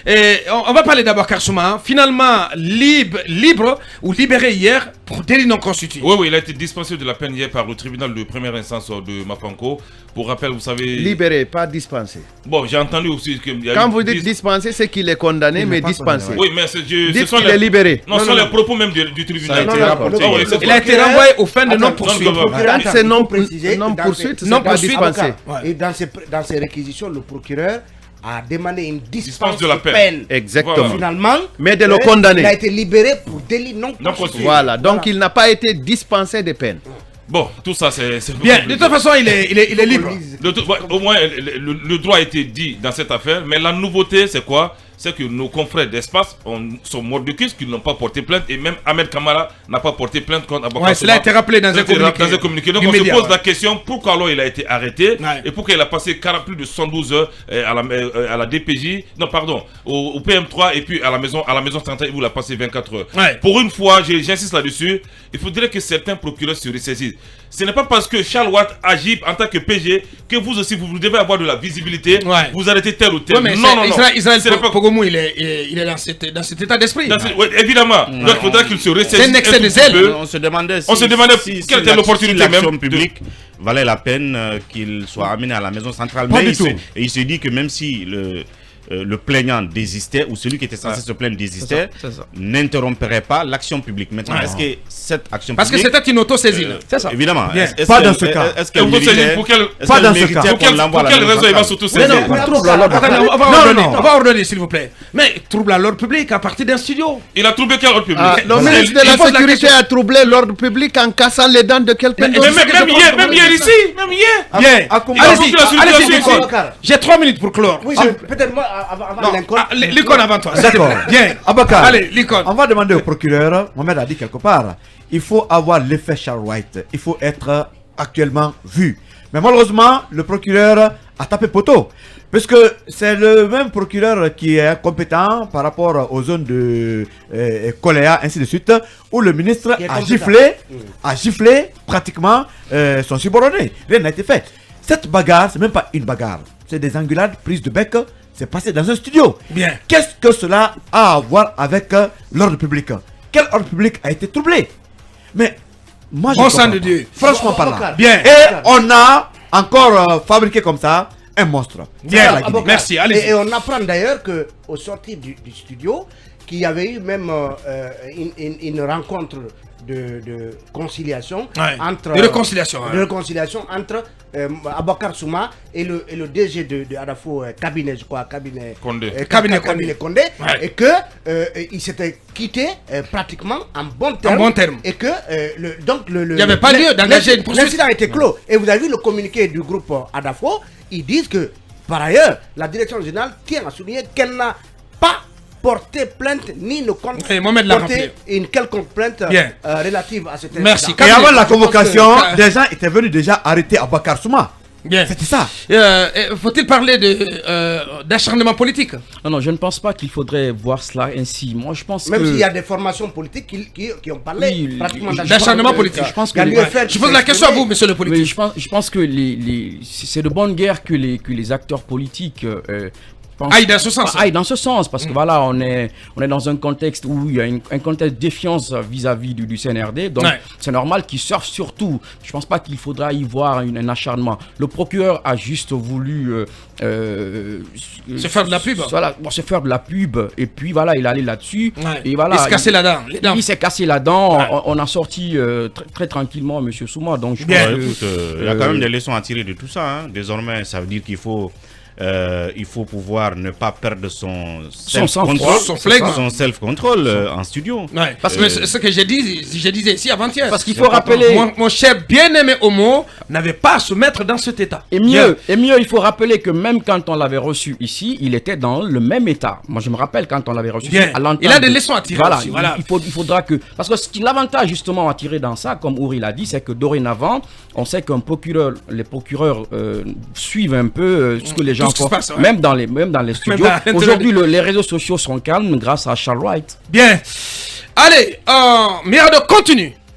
Et on va parler d'abord Karsouma. Finalement, libre ou libéré hier pour délit non constitué. Oui, il a été dispensé de la peine hier par le tribunal de première instance de Mapanko. Pour rappel, vous savez... Libéré, pas dispensé. Bon, j'ai entendu aussi que... Quand vous dites dispensé, c'est qu'il est condamné, mais dispensé. Oui, mais dites qu'il est libéré. Non, ce sont les propos même du tribunal. Il a été renvoyé aux fins de non-poursuite. Quand c'est non-poursuite, c'est pas dispensé. Et dans ces réquisitions, le procureur a demandé une dispense de la peine. Exactement. Finalement, mais de le condamner. Il a été libéré pour délit non constitué. Voilà, donc il n'a pas été dispensé de peine. Bon, tout ça c'est bien. De toute façon, il est libre. Au moins, le droit a été dit dans cette affaire. Mais la nouveauté, c'est quoi? C'est que nos confrères d'Espace sont morts de cul qu'ils n'ont pas porté plainte. Et même Ahmed Kamara n'a pas porté plainte contre Abakar Souma. Cela a été rappelé dans un communiqué. Donc on se pose la question, pourquoi alors il a été arrêté et pourquoi il a passé plus de 112 heures à la DPJ, non pardon, au PM3 et puis à la maison centrale où il a passé 24 heures. Pour une fois, j'insiste là-dessus, il faudrait que certains procureurs se ressaisissent. Ce n'est pas parce que Charles Watt agit en tant que PG que vous aussi vous devez avoir de la visibilité, vous arrêtez tel ou tel. Non. Israël Pogomou, il est dans cet état d'esprit. Évidemment. Donc il faudrait qu'il se ressaisisse. C'est un excès de zèle. On se demandait quelle était l'opportunité même publique valait la peine qu'il soit amené à la maison centrale. Mais il se dit que même si le plaignant désistait, ou celui qui était censé se plaindre désistait, n'interromperait pas l'action publique. Maintenant, est-ce que cette action publique... Parce que c'était une auto-saisine. C'est ça. Évidemment. Pas dans ce cas. Est-ce qu'elle méritait pas dans ce cas. Pour quelle raison il va s'auto-saisir? On va ordonner, s'il vous plaît. Mais trouble à l'ordre public à partir d'un studio. Il a troublé quel ordre public? Le ministre de la Sécurité a troublé l'ordre public en cassant les dents de quelqu'un d'autre. Même hier ici. Même hier. Bien. Allez-y, j'ai 3 minutes pour clore. Oui, peut-être moi, avant Lincoln. Lincoln avant toi. D'accord. Bien. Abakar, allez, Lincoln. On va demander au procureur, Mohamed a dit quelque part, il faut avoir l'effet Charles White. Il faut être actuellement vu. Mais malheureusement, le procureur a tapé poteau. Parce que c'est le même procureur qui est compétent par rapport aux zones de Coléa, ainsi de suite, où le ministre a giflé pratiquement son subordonné. Rien n'a été fait. Cette bagarre, c'est même pas une bagarre. C'est des engueulades prises de bec. C'est passé dans un studio. Bien. Qu'est-ce que cela a à voir avec l'ordre public? Quel ordre public a été troublé? Mais moi, je sang de Dieu. Franchement parlant. Bien. Et on a encore fabriqué comme ça un monstre. Bien. Merci. Allez. Et on apprend d'ailleurs qu'au sortir du studio, qu'il y avait eu même une rencontre de conciliation entre de réconciliation entre Abakar Souma et le DG de Adafo cabinet, je crois, cabinet Condé, et que ils s'étaient quittés pratiquement en bon terme, et que il n'y avait pas lieu d'engager une poursuite. L'incident a été clos. Et vous avez vu le communiqué du groupe Adafo, ils disent que par ailleurs la direction générale tient à souligner qu'elle n'a pas porter plainte ni ne compte porter une quelconque plainte relative à cette incident. Merci. Et avant la convocation, des gens étaient venus déjà arrêter Abakar Souma. Bien. C'était ça. Faut-il parler d'acharnement politique? Non, je ne pense pas qu'il faudrait voir cela ainsi. Moi, je pense même s'il y a des formations politiques qui ont parlé pratiquement d'acharnement politique. Je pense que je pose la question à vous, monsieur le politique. Je pense que c'est de bonne guerre que les acteurs politiques aille dans ce sens. Aille dans ce sens, parce que voilà, on est dans un contexte où il y a un contexte de défiance vis-à-vis du CNRD. Donc, c'est normal qu'ils surfent surtout. Je pense pas qu'il faudra y voir un acharnement. Le procureur a juste voulu se faire de la pub. Voilà, se faire de la pub. Et puis voilà, il est allé là-dessus. Et voilà, il s'est cassé la dent. Il s'est cassé la dent. On a sorti très tranquillement M. Souma. Donc, je pense il y a quand même des leçons à tirer de tout ça. Désormais, ça veut dire qu'il faut pouvoir ne pas perdre son self-control en studio. Parce que ce que je disais ici avant-hier. Parce qu'il faut rappeler... Mon cher bien-aimé Homo n'avait pas à se mettre dans cet état. Et mieux, il faut rappeler que même quand on l'avait reçu ici, il était dans le même état. Moi, je me rappelle quand on l'avait reçu ici, à l'entente. Il a des leçons à tirer. Voilà. Il faudra que... Parce que l'avantage justement à tirer dans ça, comme Ouri l'a dit, c'est que dorénavant, on sait les procureurs suivent un peu ce que les gens font, même dans les studios. Aujourd'hui, les réseaux sociaux sont calmes grâce à Charles White. Bien. Allez, Mirado continue.